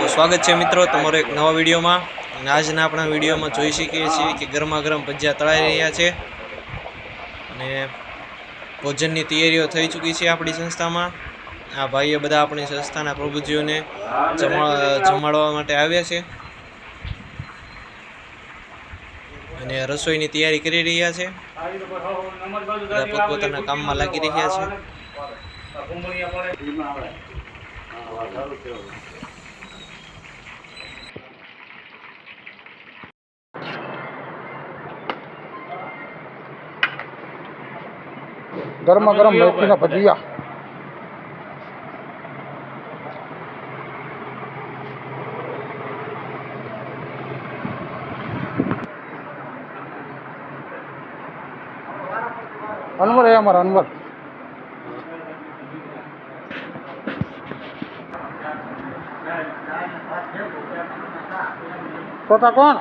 તો સ્વાગત છે મિત્રો તમારો એક નવા વિડીયોમાં। અને આજના આપણા વિડીયોમાં જોઈ શકીએ છીએ કે ગરમા ગરમ ભજીયા તળાઈ રહ્યા છે અને ભોજનની તૈયારીઓ થઈ ચૂકી છે આપણી સંસ્થામાં। આ ભાઈઓ બધા આપણી સંસ્થાના પ્રભુજીઓને જમાડવા માટે આવ્યા છે અને રસોઈની તૈયારી કરી રહ્યા છે। બધા પોતપોતાના કામમાં લાગી રહ્યા છે। गरमा गरम मेथी ना भजिया अनवर है हमारा अनवर छोटा कौन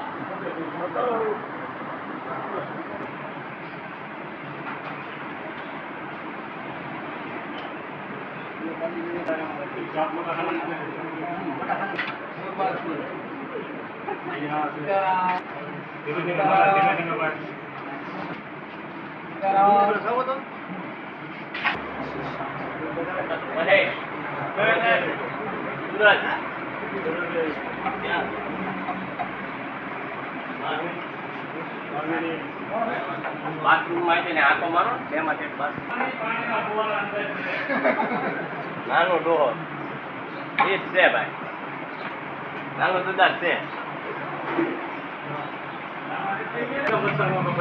બાથરૂમ માં આંખો મારો એમાં નાનો ડોહો એ જ છે ભાઈ, નાનો દુધા છે।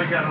પૈસા